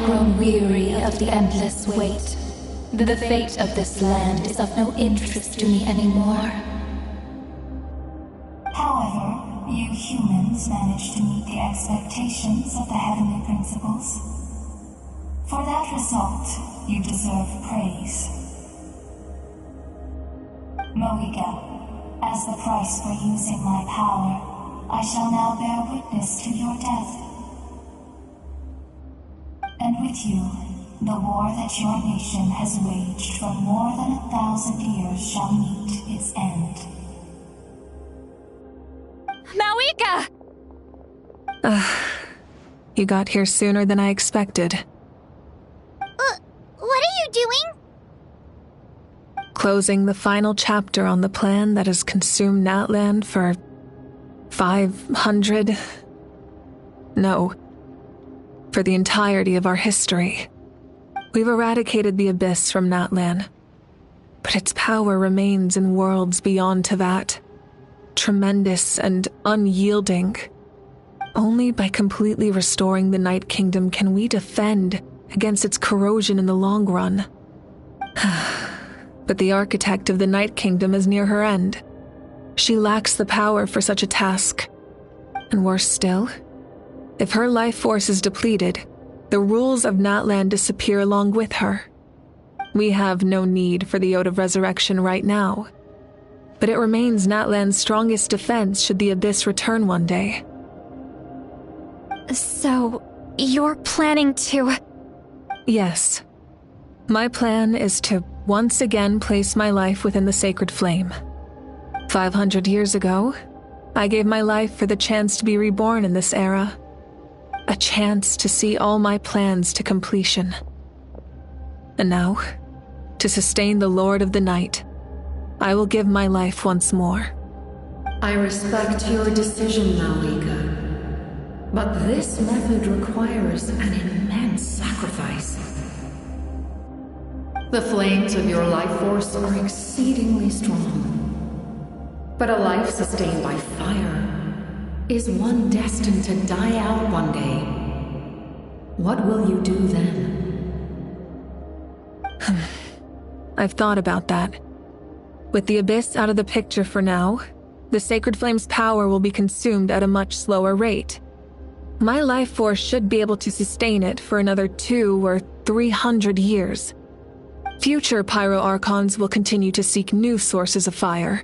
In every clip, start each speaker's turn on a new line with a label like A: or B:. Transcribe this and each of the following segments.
A: grown weary of the endless wait. The fate of this land is of no interest to me anymore.
B: However, you humans managed to meet the expectations of the heavenly principles. For that result, you deserve praise. Moika, as the price for using my power, I shall now bear witness to your death. And with you, the war that your nation has waged for more than 1,000 years shall meet its end.
C: Mawika!
D: You got here sooner than I expected.
C: What are you doing?
D: Closing the final chapter on the plan that has consumed Natlan for 500... No. For the entirety of our history. We've eradicated the Abyss from Natlan, but its power remains in worlds beyond Teyvat. Tremendous and unyielding. Only by completely restoring the Night Kingdom can we defend against its corrosion in the long run. But the architect of the Night Kingdom is near her end. She lacks the power for such a task. And worse still, if her life force is depleted, the rules of Natlan disappear along with her. We have no need for the Ode of Resurrection right now, but it remains Natlan's strongest defense should the Abyss return one day.
C: So, you're planning to...
D: Yes. My plan is to once again place my life within the sacred flame. 500 years ago, I gave my life for the chance to be reborn in this era. A chance to see all my plans to completion. And now, to sustain the Lord of the Night, I will give my life once more.
E: I respect your decision, Mawika. But this method requires an immense sacrifice. The flames of your life force are exceedingly strong. But a life sustained by fire is one destined to die out one day. What will you do then?
D: I've thought about that. With the Abyss out of the picture for now, the Sacred Flame's power will be consumed at a much slower rate. My life force should be able to sustain it for another 200 or 300 years. Future Pyro-Archons will continue to seek new sources of fire.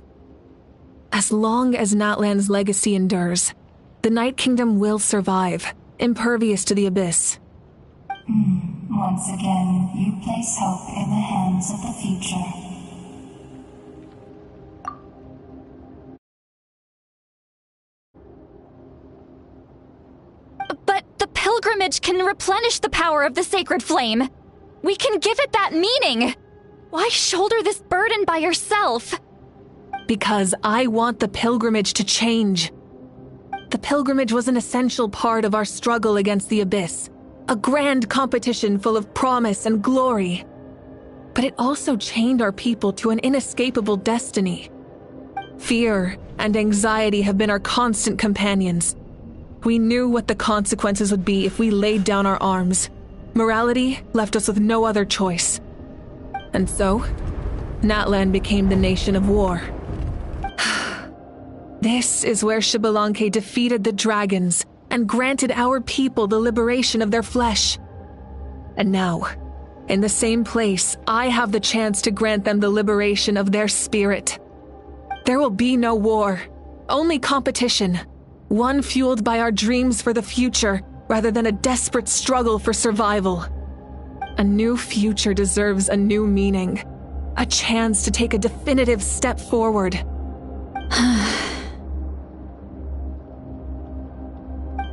D: As long as Natlan's legacy endures, the Night Kingdom will survive, impervious to the Abyss.
B: Once again, you place hope in the hands of the future.
C: But the pilgrimage can replenish the power of the sacred flame. We can give it that meaning. Why shoulder this burden by yourself?
D: Because I want the pilgrimage to change. The pilgrimage was an essential part of our struggle against the Abyss, a grand competition full of promise and glory. But it also chained our people to an inescapable destiny. Fear and anxiety have been our constant companions. We knew what the consequences would be if we laid down our arms. Morality left us with no other choice. And so, Natlan became the nation of war. This is where Xbalanque defeated the dragons and granted our people the liberation of their flesh. And now, in the same place, I have the chance to grant them the liberation of their spirit. There will be no war, only competition, one fueled by our dreams for the future rather than a desperate struggle for survival. A new future deserves a new meaning, a chance to take a definitive step forward.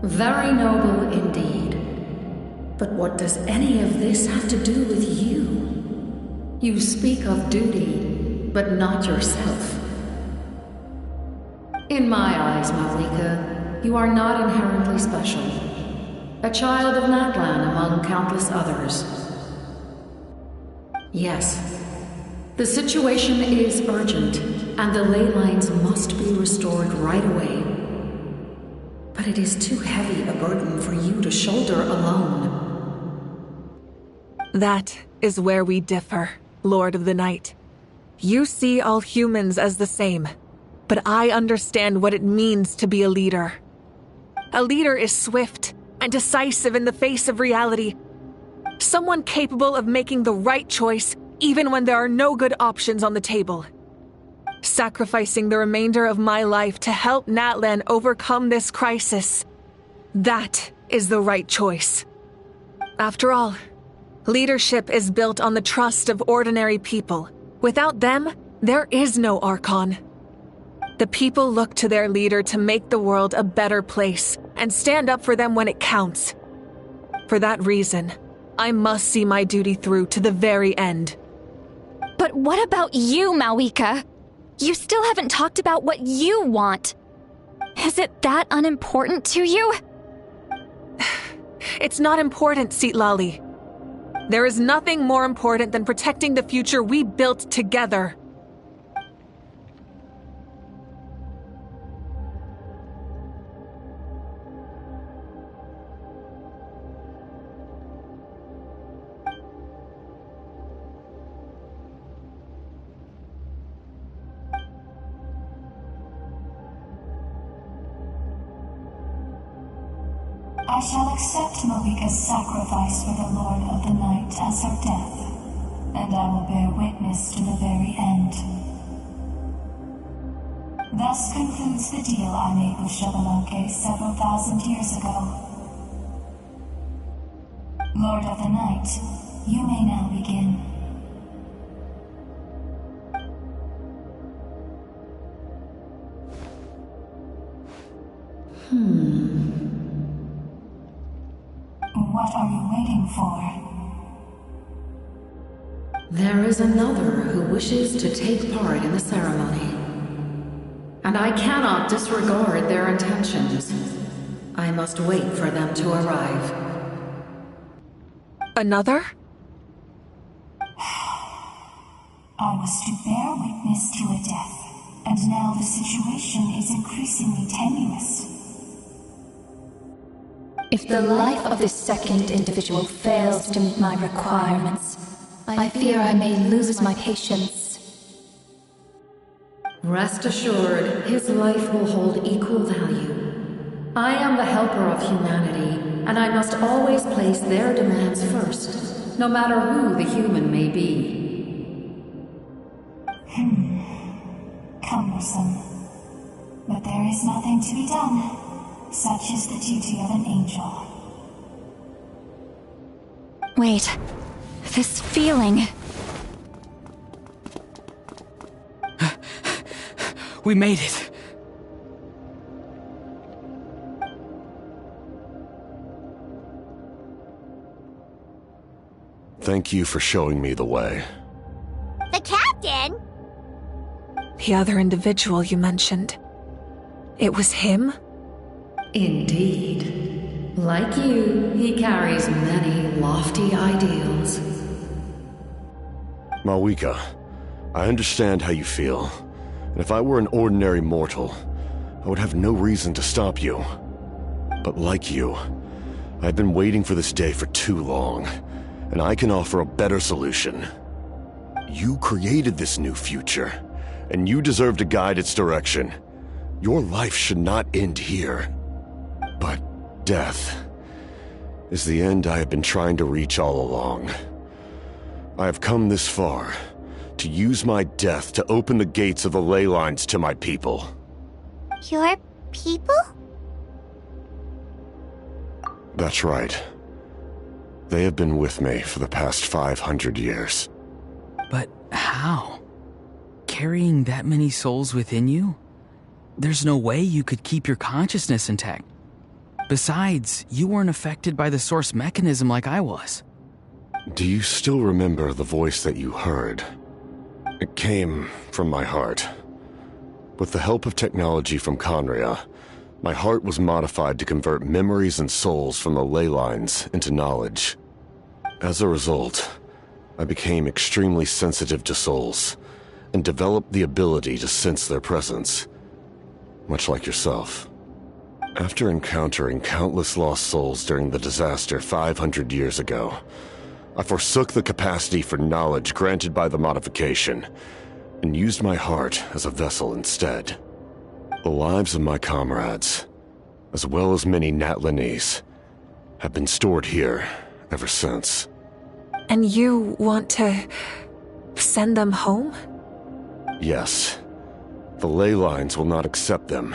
E: Very noble indeed. But what does any of this have to do with you? You speak of duty, but not yourself. In my eyes, Mawika, you are not inherently special. A child of Natlan among countless others. Yes, the situation is urgent, and the ley lines must be restored right away. But it is too heavy a burden for you to shoulder alone.
D: That is where we differ, Lord of the Night. You see all humans as the same, but I understand what it means to be a leader. A leader is swift and decisive in the face of reality. Someone capable of making the right choice even when there are no good options on the table. Sacrificing the remainder of my life to help Natlan overcome this crisis. That is the right choice. After all, leadership is built on the trust of ordinary people. Without them, there is no Archon. The people look to their leader to make the world a better place and stand up for them when it counts. For that reason, I must see my duty through to the very end.
C: But what about you, Malwika? You still haven't talked about what you want. Is it that unimportant to you?
D: It's not important, Citlali. There is nothing more important than protecting the future we built together.
B: I shall accept Malika's sacrifice for the Lord of the Night as her death, and I will bear witness to the very end. Thus concludes the deal I made with Xbalanque several thousand years ago. Lord of the Night, you may now begin. What are you waiting for?
E: There is another who wishes to take part in the ceremony. And I cannot disregard their intentions. I must wait for them to arrive.
D: Another?
B: I was to bear witness to a death, and now the situation is increasingly tenuous.
A: If the life of this second individual fails to meet my requirements, I fear I may lose my patience.
E: Rest assured, his life will hold equal value. I am the helper of humanity, and I must always place their demands first, no matter who the human may be.
B: Cumbersome. But there is nothing to be done. Such is the duty of an angel.
C: Wait, this feeling.
F: We made it.
G: Thank you for showing me the way.
H: The captain?
D: The other individual you mentioned. It was him?
E: Indeed. Like you, he carries many lofty ideals.
G: Malwika, I understand how you feel. And if I were an ordinary mortal, I would have no reason to stop you. But like you, I've been waiting for this day for too long, and I can offer a better solution. You created this new future, and you deserve to guide its direction. Your life should not end here. But death is the end I have been trying to reach all along. I have come this far to use my death to open the gates of the ley lines to my people.
H: Your people?
G: That's right. They have been with me for the past 500 years.
F: But how? Carrying that many souls within you? There's no way you could keep your consciousness intact. Besides, you weren't affected by the source mechanism like I was.
G: Do you still remember the voice that you heard? It came from my heart. With the help of technology from Conria, my heart was modified to convert memories and souls from the ley lines into knowledge. As a result, I became extremely sensitive to souls, and developed the ability to sense their presence, much like yourself. After encountering countless lost souls during the disaster 500 years ago, I forsook the capacity for knowledge granted by the modification, and used my heart as a vessel instead. The lives of my comrades, as well as many Natlanese, have been stored here ever since.
D: And you want to send them home?
G: Yes. The ley lines will not accept them.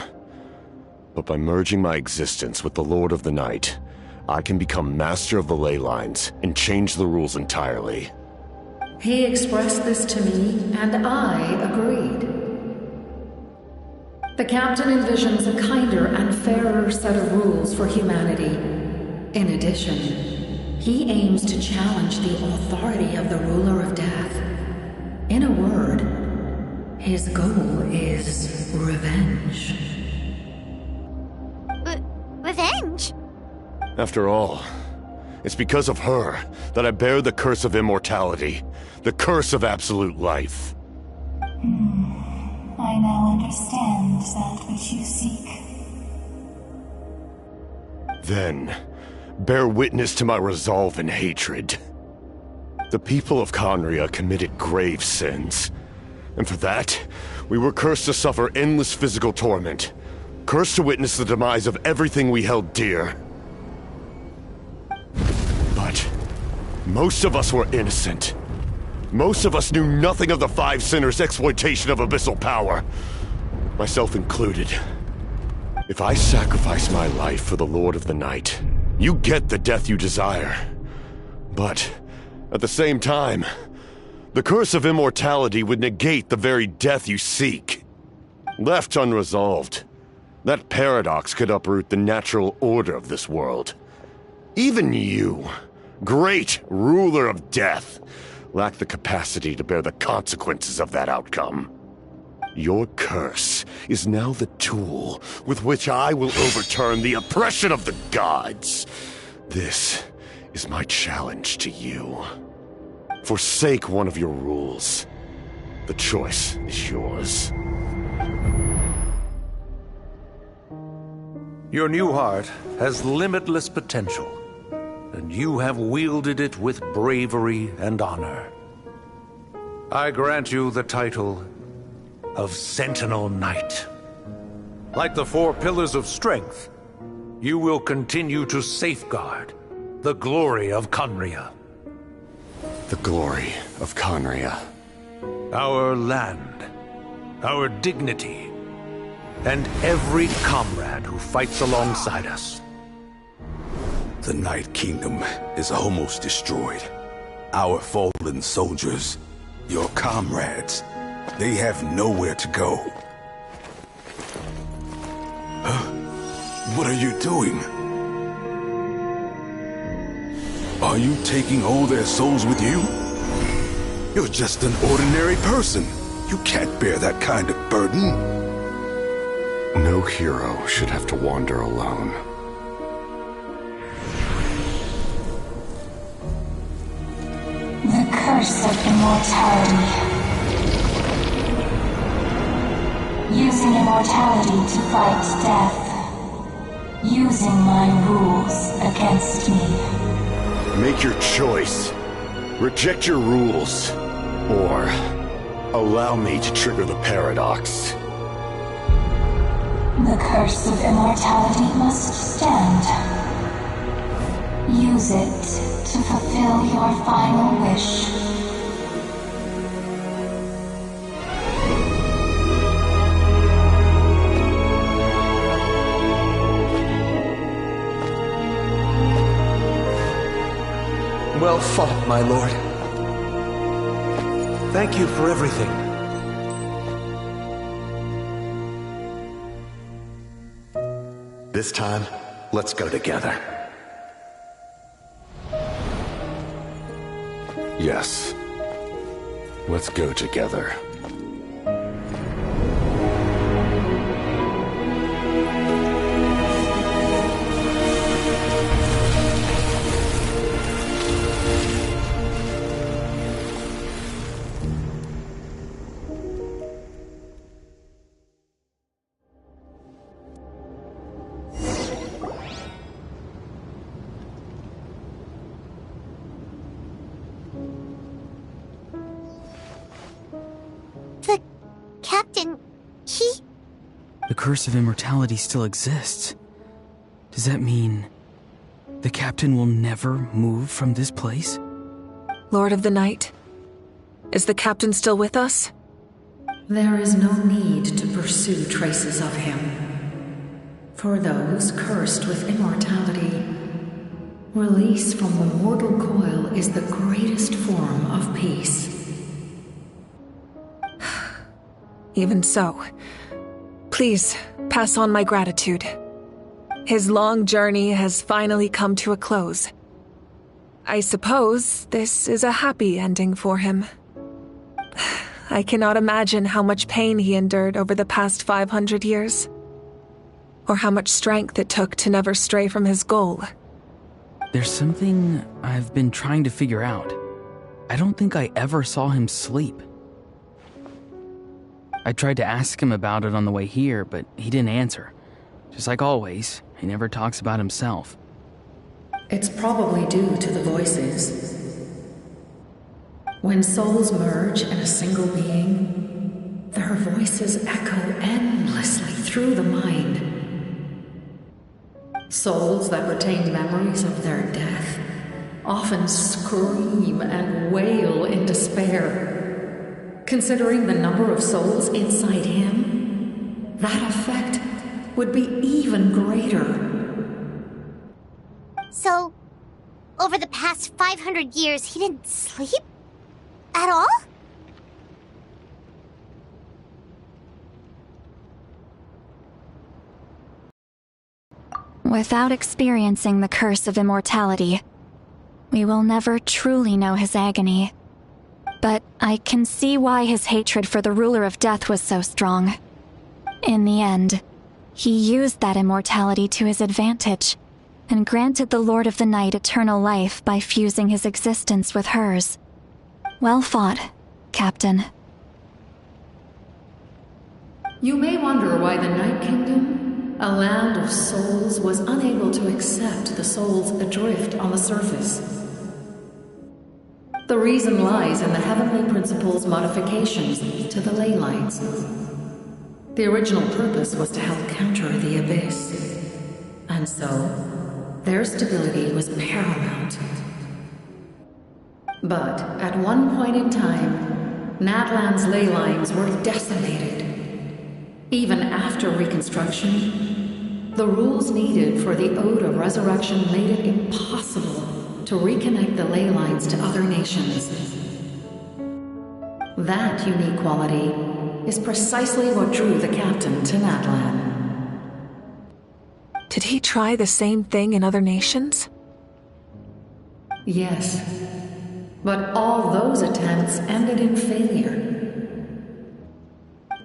G: But by merging my existence with the Lord of the Night, I can become master of the ley lines and change the rules entirely.
E: He expressed this to me, and I agreed. The captain envisions a kinder and fairer set of rules for humanity. In addition, he aims to challenge the authority of the ruler of death. In a word, his goal is revenge.
H: Revenge?
G: After all, it's because of her that I bear the curse of immortality, the curse of absolute life.
B: I now understand that which you seek.
G: Then, bear witness to my resolve and hatred. The people of Conria committed grave sins, and for that, we were cursed to suffer endless physical torment, cursed to witness the demise of everything we held dear. But most of us were innocent. Most of us knew nothing of the Five Sinners' exploitation of abyssal power, myself included. If I sacrifice my life for the Lord of the Night, you get the death you desire. But, at the same time, the curse of immortality would negate the very death you seek. Left unresolved, that paradox could uproot the natural order of this world. Even you, great ruler of death, lack the capacity to bear the consequences of that outcome. Your curse is now the tool with which I will overturn the oppression of the gods. This is my challenge to you. Forsake one of your rules. The choice is yours.
I: Your new heart has limitless potential, and you have wielded it with bravery and honor. I grant you the title of Sentinel Knight. Like the four pillars of strength, you will continue to safeguard the glory of Conria.
G: The glory of Conria.
I: Our land, our dignity, and every comrade who fights alongside us.
J: The Night Kingdom is almost destroyed. Our fallen soldiers, your comrades, they have nowhere to go. What are you doing? Are you taking all their souls with you? You're just an ordinary person. You can't bear that kind of burden.
G: No hero should have to wander alone.
B: The curse of immortality. Using immortality to fight death. Using my rules against me.
G: Make your choice. Reject your rules. Or allow me to trigger the paradox.
B: The curse of immortality must stand. Use it to fulfill your final wish.
I: Well fought, my lord. Thank you for everything.
K: This time, let's go together.
G: Yes. Let's go together.
F: The curse of immortality still exists. Does that mean the captain will never move from this place?
D: Lord of the Night, is the captain still with us?
E: There is no need to pursue traces of him. For those cursed with immortality, release from the mortal coil is the greatest form of peace.
D: Even so, please pass on my gratitude. His long journey has finally come to a close. I suppose this is a happy ending for him. I cannot imagine how much pain he endured over the past 500 years, or how much strength it took to never stray from his goal.
F: There's something I've been trying to figure out. I don't think I ever saw him sleep. I tried to ask him about it on the way here, but he didn't answer. Just like always, he never talks about himself.
E: It's probably due to the voices. When souls merge in a single being, their voices echo endlessly through the mind. Souls that retain memories of their death often scream and wail in despair. Considering the number of souls inside him, that effect would be even greater.
H: So, over the past 500 years, he didn't sleep? At all?
C: Without experiencing the curse of immortality, we will never truly know his agony. But I can see why his hatred for the ruler of death was so strong. In the end, he used that immortality to his advantage, and granted the Lord of the Night eternal life by fusing his existence with hers. Well fought, Captain.
E: You may wonder why the Night Kingdom, a land of souls, was unable to accept the souls adrift on the surface. The reason lies in the Heavenly Principle's modifications to the ley lines. The original purpose was to help counter the Abyss, and so their stability was paramount. But at one point in time, Natlan's ley lines were decimated. Even after reconstruction, the rules needed for the Ode of Resurrection made it impossible to reconnect the ley lines to other nations. That unique quality is precisely what drew the captain to Natlan.
D: Did he try the same thing in other nations?
E: Yes, but all those attempts ended in failure.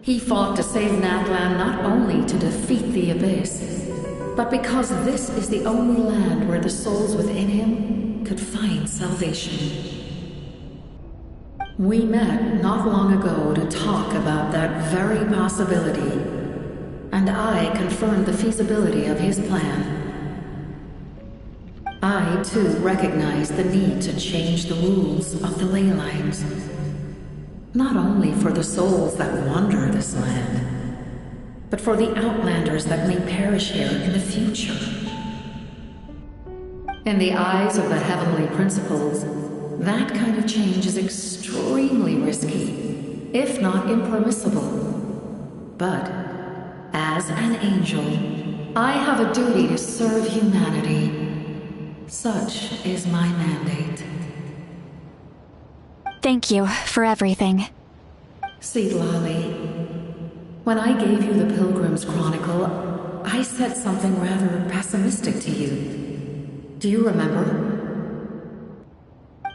E: He fought to save Natlan not only to defeat the Abyss, but because this is the only land where the souls within him could find salvation. We met not long ago to talk about that very possibility, and I confirmed the feasibility of his plan. I, too, recognize the need to change the rules of the ley lines. Not only for the souls that wander this land, but for the outlanders that may perish here in the future. In the eyes of the Heavenly Principles, that kind of change is extremely risky, if not impermissible. But, as an angel, I have a duty to serve humanity. Such is my mandate.
C: Thank you for everything.
E: Seedlolly, when I gave you the Pilgrim's Chronicle, I said something rather pessimistic to you. Do you remember?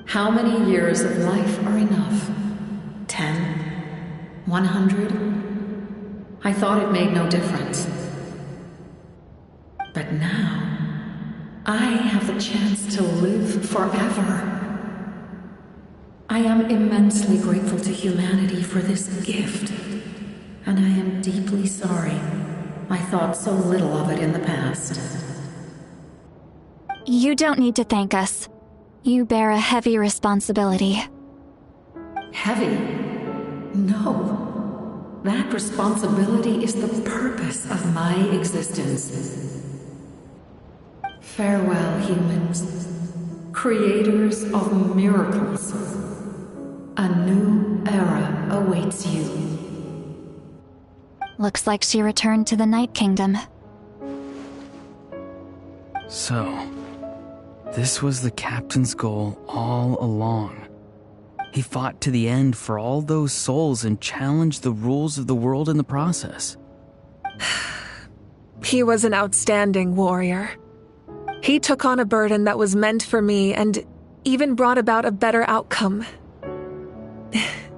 E: How many years of life are enough? 10? 100? I thought it made no difference. But now, I have the chance to live forever. I am immensely grateful to humanity for this gift, and I am deeply sorry I thought so little of it in the past.
C: You don't need to thank us. You bear a heavy responsibility.
E: Heavy? No. That responsibility is the purpose of my existence. Farewell, humans, creators of miracles. A new era awaits you.
C: Looks like she returned to the Night Kingdom.
F: So, this was the captain's goal all along. He fought to the end for all those souls and challenged the rules of the world in the process.
D: He was an outstanding warrior. He took on a burden that was meant for me and even brought about a better outcome.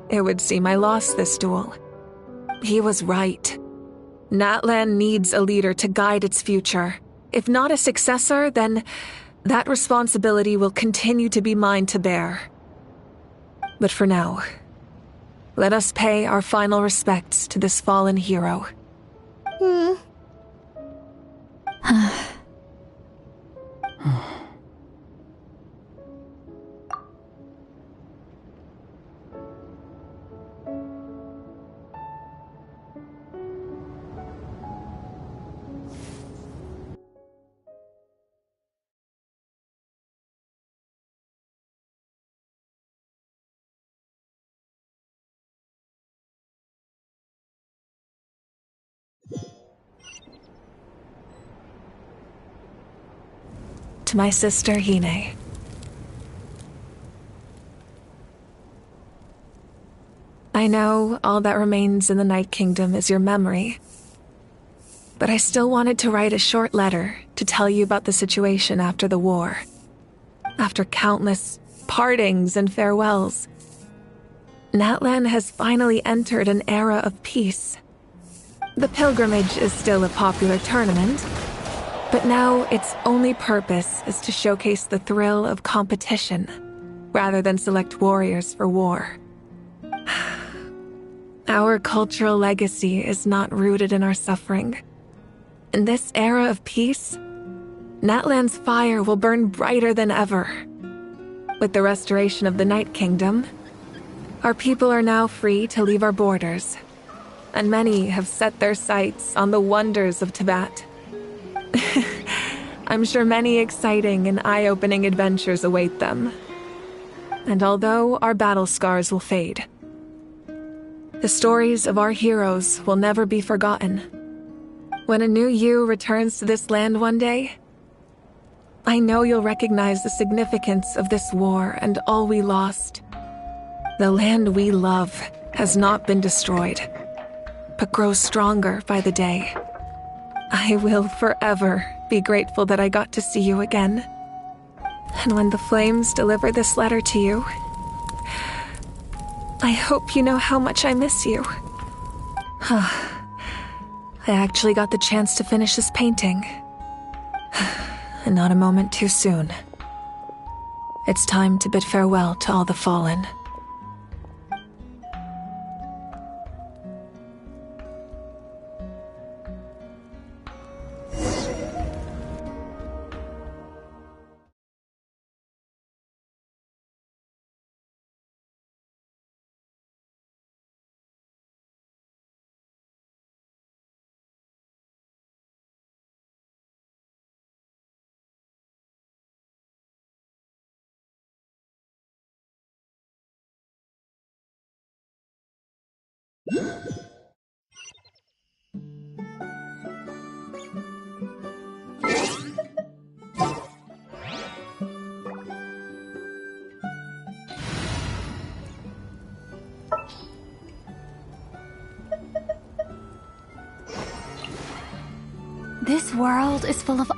D: It would seem I lost this duel. He was right. Natlan needs a leader to guide its future. If not a successor, then that responsibility will continue to be mine to bear. But for now, let us pay our final respects to this fallen hero. To my sister, Hine. I know all that remains in the Night Kingdom is your memory, but I still wanted to write a short letter to tell you about the situation after the war. After countless partings and farewells, Natlan has finally entered an era of peace. The pilgrimage is still a popular tournament, but now its only purpose is to showcase the thrill of competition, rather than select warriors for war. Our cultural legacy is not rooted in our suffering. In this era of peace, Natlan's fire will burn brighter than ever. With the restoration of the Night Kingdom, our people are now free to leave our borders, and many have set their sights on the wonders of Tibet. I'm sure many exciting and eye-opening adventures await them. And although our battle scars will fade, the stories of our heroes will never be forgotten. When a new you returns to this land one day, I know you'll recognize the significance of this war and all we lost. The land we love has not been destroyed, but grows stronger by the day. I will forever be grateful that I got to see you again. And when the flames deliver this letter to you, I hope you know how much I miss you. I actually got the chance to finish this painting. And not a moment too soon. It's time to bid farewell to all the fallen.
A: This world is full of...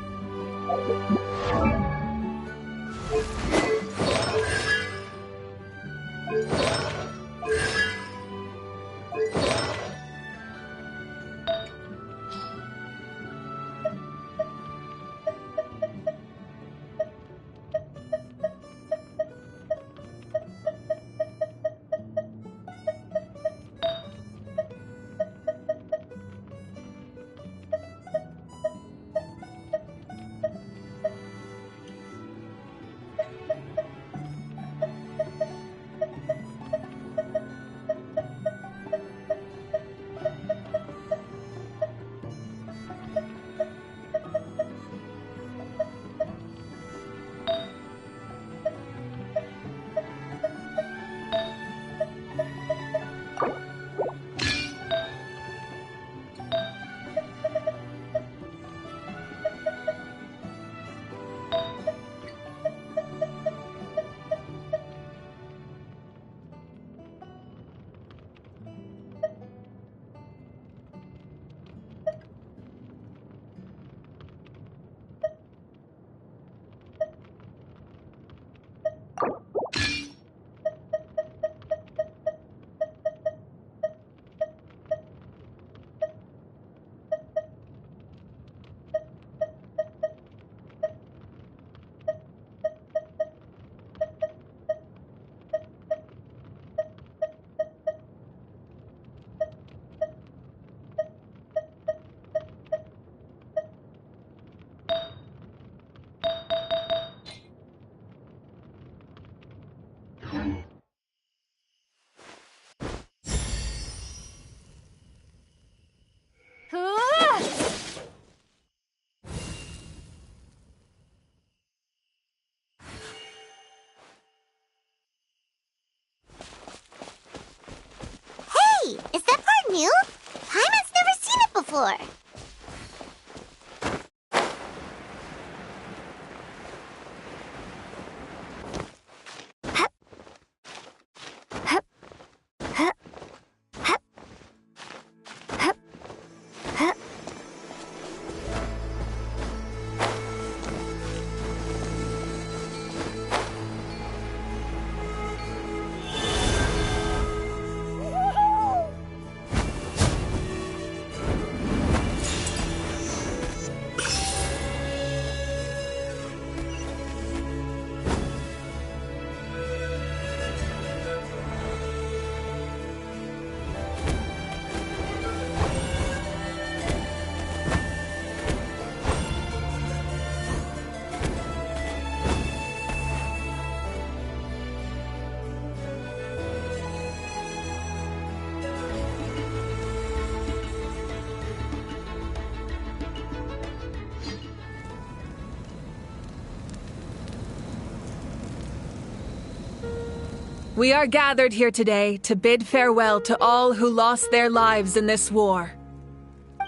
D: We are gathered here today to bid farewell to all who lost their lives in this war.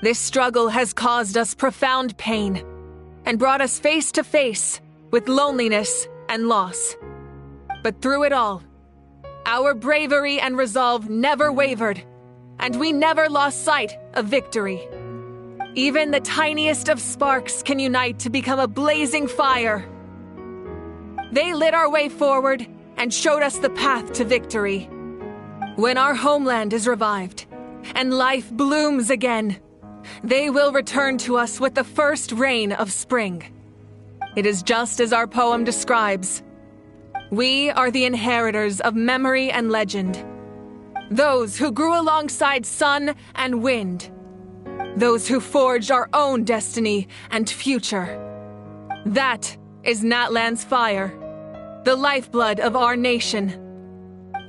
D: This struggle has caused us profound pain and brought us face to face with loneliness and loss. But through it all, our bravery and resolve never wavered, and we never lost sight of victory. Even the tiniest of sparks can unite to become a blazing fire. They lit our way forward and showed us the path to victory. When our homeland is revived and life blooms again, they will return to us with the first rain of spring. It is just as our poem describes. We are the inheritors of memory and legend. Those who grew alongside sun and wind. Those who forged our own destiny and future. That is Natlan's fire, the lifeblood of our nation.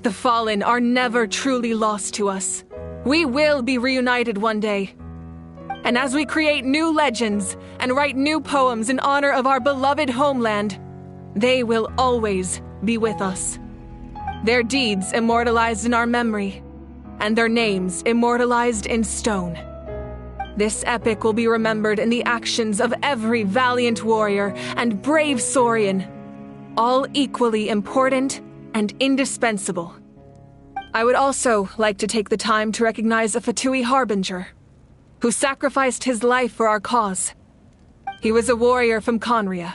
D: The fallen are never truly lost to us. We will be reunited one day. And as we create new legends and write new poems in honor of our beloved homeland, they will always be with us. Their deeds immortalized in our memory, and their names immortalized in stone. This epic will be remembered in the actions of every valiant warrior and brave Saurian, all equally important and indispensable. I would also like to take the time to recognize a Fatui Harbinger, who sacrificed his life for our cause. He was a warrior from Conria,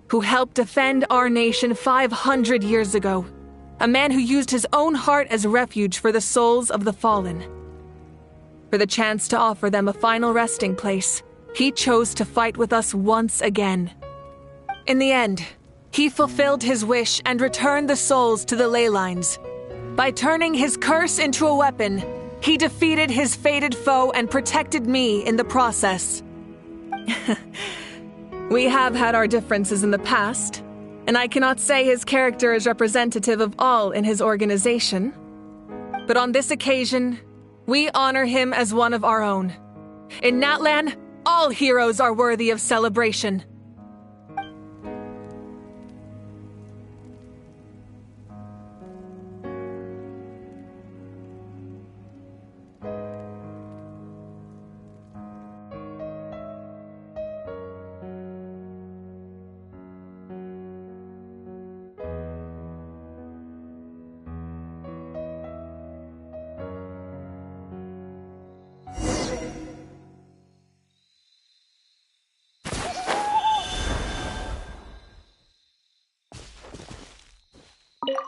D: who helped defend our nation 500 years ago, a man who used his own heart as refuge for the souls of the fallen. For the chance to offer them a final resting place, he chose to fight with us once again. In the end, he fulfilled his wish and returned the souls to the ley lines. By turning his curse into a weapon, he defeated his fated foe and protected me in the process. We have had our differences in the past, and I cannot say his character is representative of all in his organization. But on this occasion, we honor him as one of our own. In Natlan, all heroes are worthy of celebration.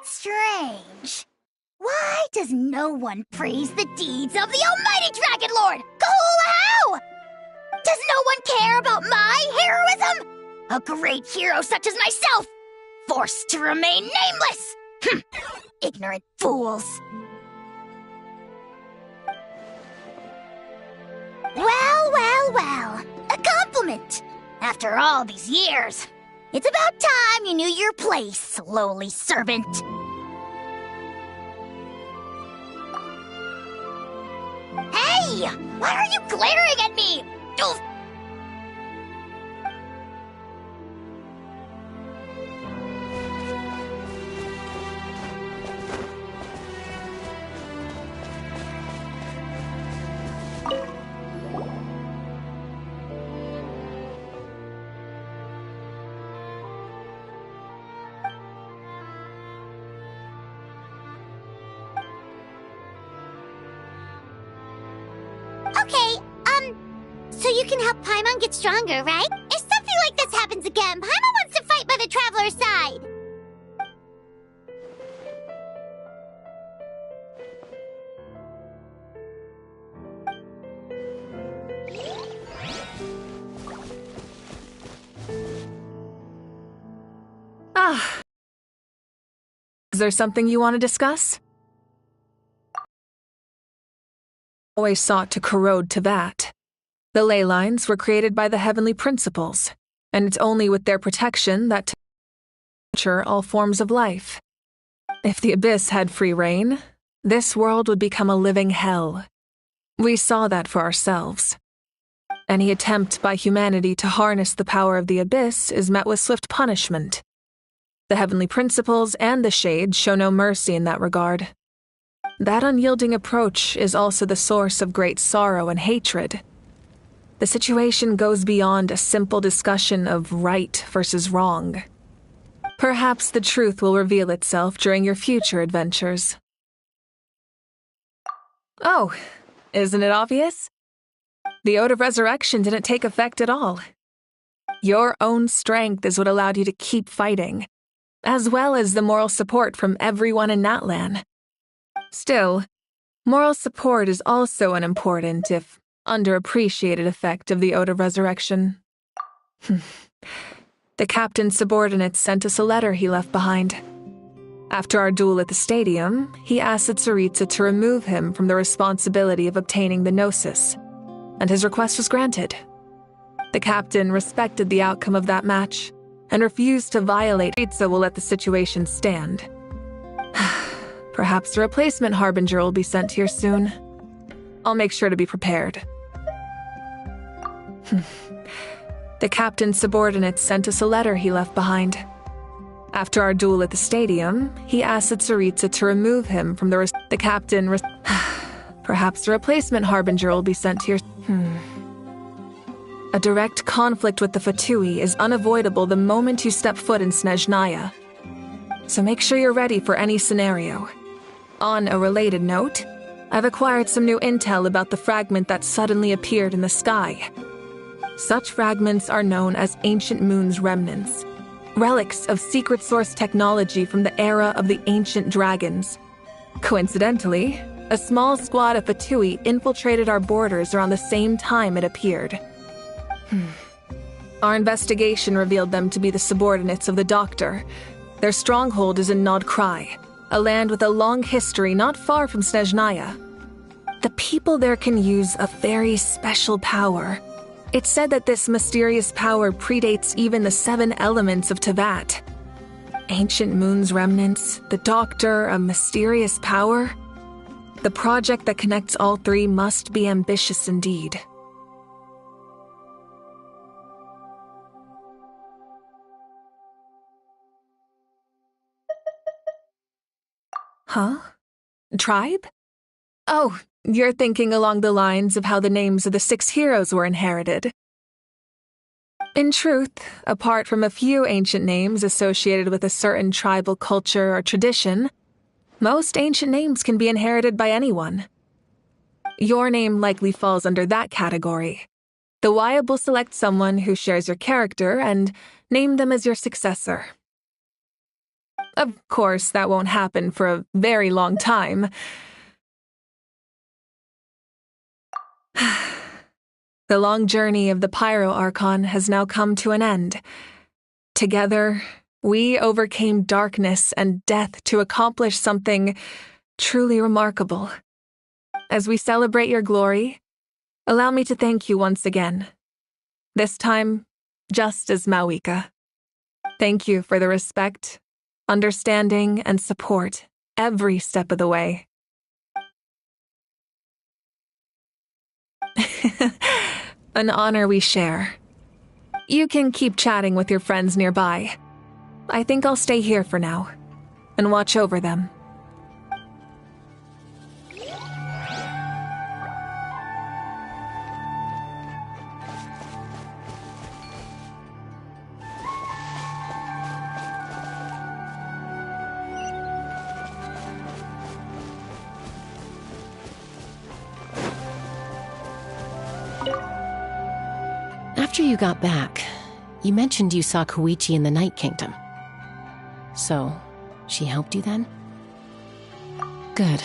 H: Strange. Why does no one praise the deeds of the almighty Dragon Lord, Kahul-Hau? Does no one care about my heroism? A great hero such as myself, forced to remain nameless! Ignorant fools. Well. A compliment. After all these years, it's about time you knew your place, lowly servant. Hey! Why are you glaring at me? Oof. Okay, so you can help Paimon get stronger, right? If something like this happens again, Paimon wants to fight by the Traveler's side.
D: Is there something you want to discuss? Always sought to corrode to that. The ley lines were created by the heavenly principles, and it's only with their protection that to nurture all forms of life. If the Abyss had free reign, this world would become a living hell. We saw that for ourselves. Any attempt by humanity to harness the power of the Abyss is met with swift punishment. The heavenly principles and the shades show no mercy in that regard. That unyielding approach is also the source of great sorrow and hatred. The situation goes beyond a simple discussion of right versus wrong. Perhaps the truth will reveal itself during your future adventures. Oh, isn't it obvious? The Ode of Resurrection didn't take effect at all. Your own strength is what allowed you to keep fighting, as well as the moral support from everyone in Natlan. Still, moral support is also an important, if underappreciated, effect of the Ode of Resurrection. The captain's subordinates sent us a letter he left behind. After our duel at the stadium, he asked the Tsaritsa to remove him from the responsibility of obtaining the Gnosis, and his request was granted. The captain respected the outcome of that match and refused to violate. Tsaritsa will let the situation stand. Perhaps a replacement harbinger will be sent here soon. I'll make sure to be prepared. The captain's subordinates sent us a letter he left behind. After our duel at the stadium, he asked the Tsaritsa to remove him from the captain. Perhaps a replacement harbinger will be sent here. A direct conflict with the Fatui is unavoidable the moment you step foot in Snezhnaya. So make sure you're ready for any scenario. On a related note, I've acquired some new intel about the fragment that suddenly appeared in the sky. Such fragments are known as Ancient Moon's remnants, relics of secret source technology from the era of the ancient dragons. Coincidentally, a small squad of Fatui infiltrated our borders around the same time it appeared. Our investigation revealed them to be the subordinates of the Doctor. Their stronghold is in Nod Krai, a land with a long history not far from Snezhnaya. The people there can use a very special power. It's said that this mysterious power predates even the 7 elements of Tevat. Ancient Moon's remnants, the Doctor, a mysterious power. The project that connects all 3 must be ambitious indeed. Huh? Tribe? Oh, you're thinking along the lines of how the names of the 6 heroes were inherited. In truth, apart from a few ancient names associated with a certain tribal culture or tradition, most ancient names can be inherited by anyone. Your name likely falls under that category. The Wyab will select someone who shares your character and name them as your successor. Of course, that won't happen for a very long time. The long journey of the Pyro Archon has now come to an end. Together, we overcame darkness and death to accomplish something truly remarkable. As we celebrate your glory, allow me to thank you once again. This time, just as Mawika. Thank you for the respect, understanding, and support every step of the way. An honor we share. You can keep chatting with your friends nearby. I think I'll stay here for now and watch over them.
L: After you got back, you mentioned you saw Koichi in the Night Kingdom. So, she helped you then? Good.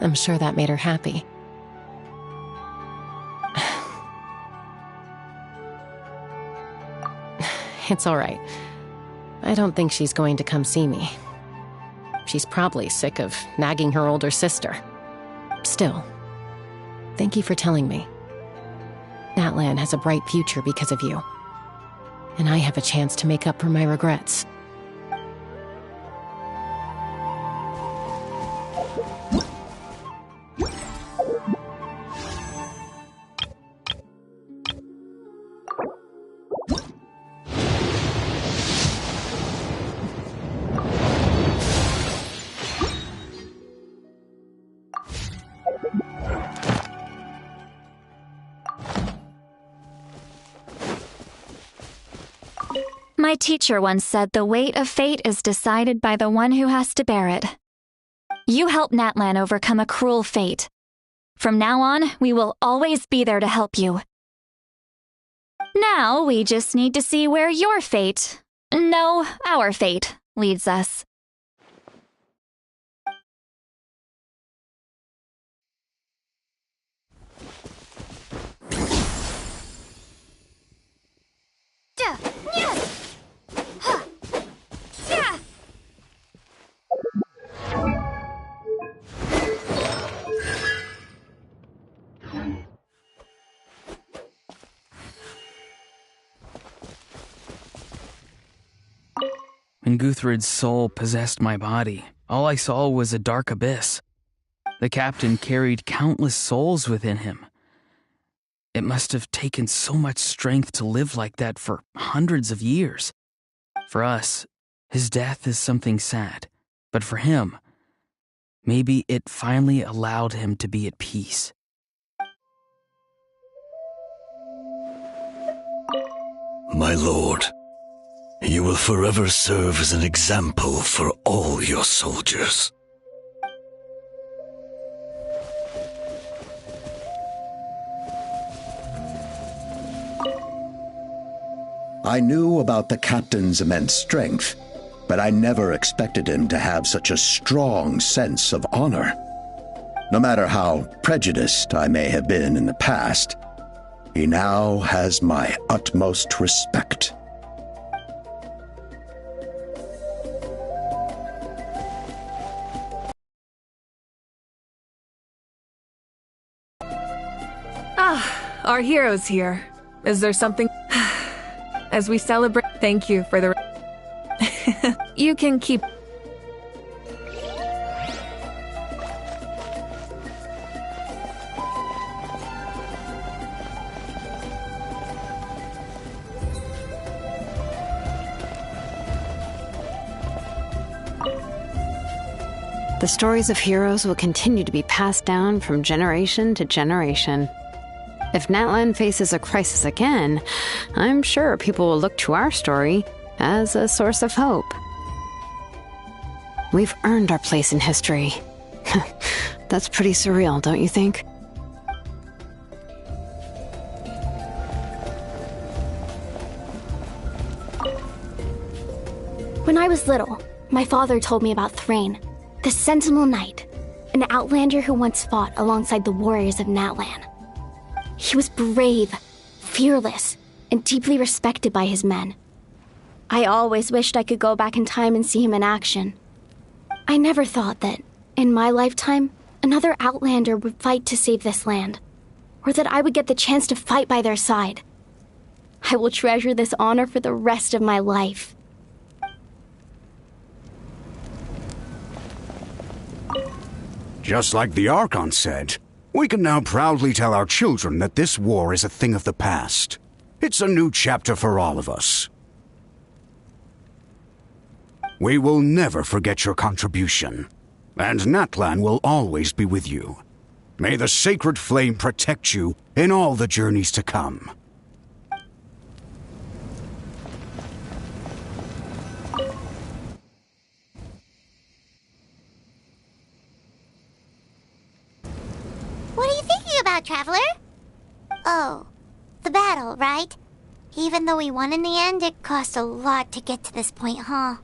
L: I'm sure that made her happy. It's all right. I don't think she's going to come see me. She's probably sick of nagging her older sister. Still, thank you for telling me. Natlan has a bright future because of you. And I have a chance to make up for my regrets.
C: My teacher once said the weight of fate is decided by the one who has to bear it. You helped Natlan overcome a cruel fate. From now on, we will always be there to help you. Now, we just need to see where your fate, no, our fate, leads us.
F: When Guthred's soul possessed my body, all I saw was a dark abyss. The captain carried countless souls within him. It must have taken so much strength to live like that for hundreds of years. For us, his death is something sad, but for him, maybe it finally allowed him to be at peace.
M: My lord, you will forever serve as an example for all your soldiers.
N: I knew about the captain's immense strength, but I never expected him to have such a strong sense of honor. No matter how prejudiced I may have been in the past, he now has my utmost respect.
D: Our hero's here. Is there something... As we celebrate... Thank you for the... You can keep...
O: The stories of heroes will continue to be passed down from generation to generation. If Natlan faces a crisis again, I'm sure people will look to our story as a source of hope. We've earned our place in history. That's pretty surreal, don't you think?
P: When I was little, my father told me about Thrain, the Sentinel Knight, an outlander who once fought alongside the warriors of Natlan. He was brave, fearless, and deeply respected by his men. I always wished I could go back in time and see him in action. I never thought that, in my lifetime, another outlander would fight to save this land, or that I would get the chance to fight by their side. I will treasure this honor for the rest of my life.
Q: Just like the Archon said, we can now proudly tell our children that this war is a thing of the past. It's a new chapter for all of us. We will never forget your contribution, and Natlan will always be with you. May the sacred flame protect you in all the journeys to come.
H: What are you thinking about, Traveler? Oh, the battle, right? Even though we won in the end, it cost a lot to get to this point, huh?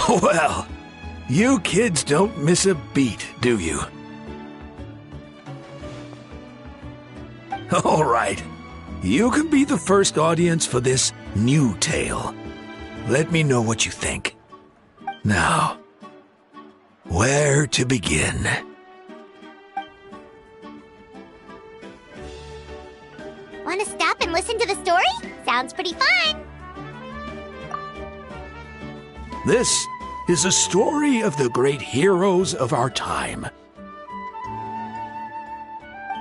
R: Well, you kids don't miss a beat, do you? All right. You can be the first audience for this new tale. Let me know what you think. Now, where to begin?
H: Want to stop and listen to the story? Sounds pretty fun.
R: This is a story of the great heroes of our time.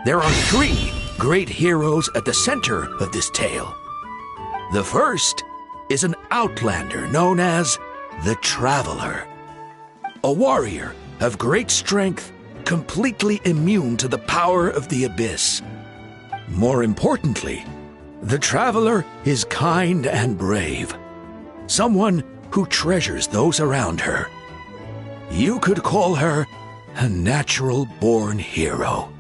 R: There are 3 great heroes at the center of this tale. The first is an outlander known as the Traveler, a warrior of great strength, completely immune to the power of the Abyss. More importantly, the Traveler is kind and brave, someone who treasures those around her. You could call her a natural-born hero.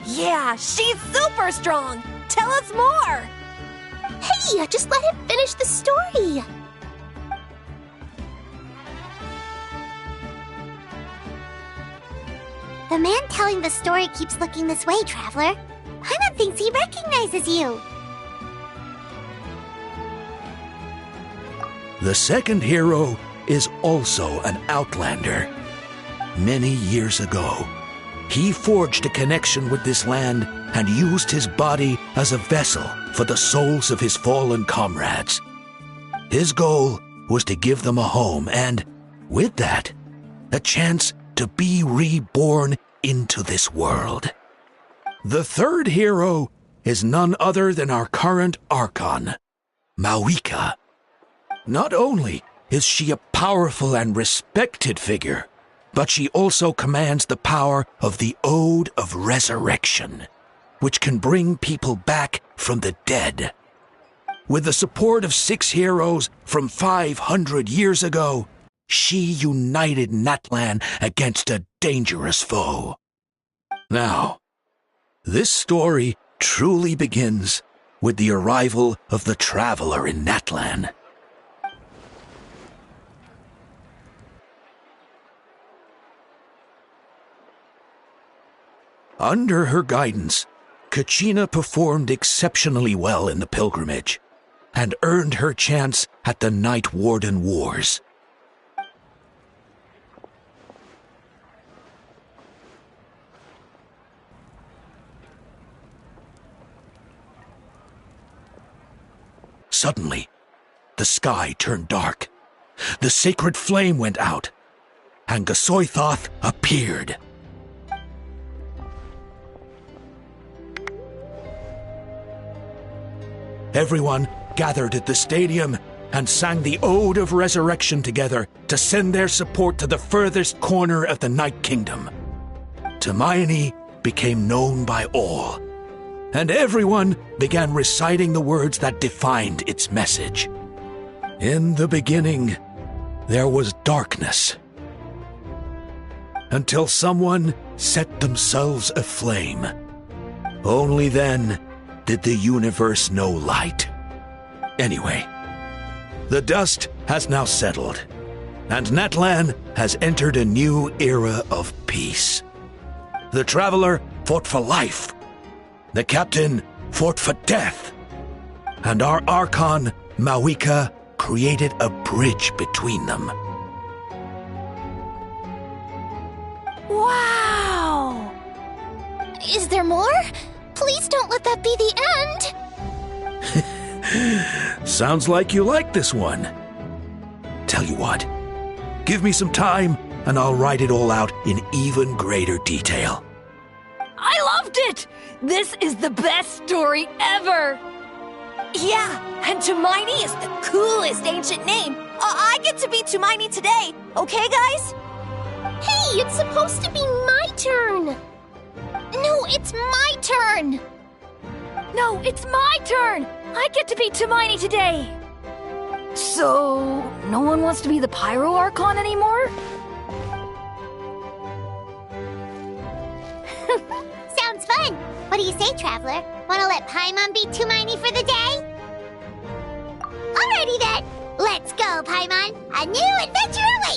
S: Yeah, she's super strong! Tell us more!
P: Hey, just let him finish the story!
H: The man telling the story keeps looking this way, Traveler. Paimon thinks he recognizes you.
R: The second hero is also an outlander. Many years ago, he forged a connection with this land and used his body as a vessel for the souls of his fallen comrades. His goal was to give them a home and, with that, a chance to be reborn into this world. The third hero is none other than our current Archon, Mawika. Not only is she a powerful and respected figure, but she also commands the power of the Ode of Resurrection, which can bring people back from the dead. With the support of 6 heroes from 500 years ago, she united Natlan against a dangerous foe. Now, this story truly begins with the arrival of the Traveler in Natlan. Under her guidance, Kachina performed exceptionally well in the pilgrimage and earned her chance at the Night Warden Wars. Suddenly, the sky turned dark. The sacred flame went out, and Gasoithoth appeared. Everyone gathered at the stadium and sang the Ode of Resurrection together to send their support to the furthest corner of the Night Kingdom. Hermione became known by all, and everyone began reciting the words that defined its message. In the beginning, there was darkness, until someone set themselves aflame. Only then did the universe know light. Anyway, the dust has now settled, and Natlan has entered a new era of peace. The Traveler fought for life, the Captain fought for death, and our Archon, Mawika, created a bridge between them.
P: Wow! Is there more? Please don't let that be the
R: end! Sounds like you like this one. Tell you what, give me some time and I'll write it all out in even greater detail.
S: I loved it! This is the best story ever! Yeah, and Hermione is the coolest ancient name. I get to be Hermione today, okay guys?
P: Hey, it's supposed to be my turn! No, it's my turn!
S: No, it's my turn! I get to be Hermione today! So, no one wants to be the Pyro Archon anymore?
H: Sounds fun! What do you say, Traveler? Wanna let Paimon be Hermione for the day? Alrighty then! Let's go, Paimon! A new adventure awaits!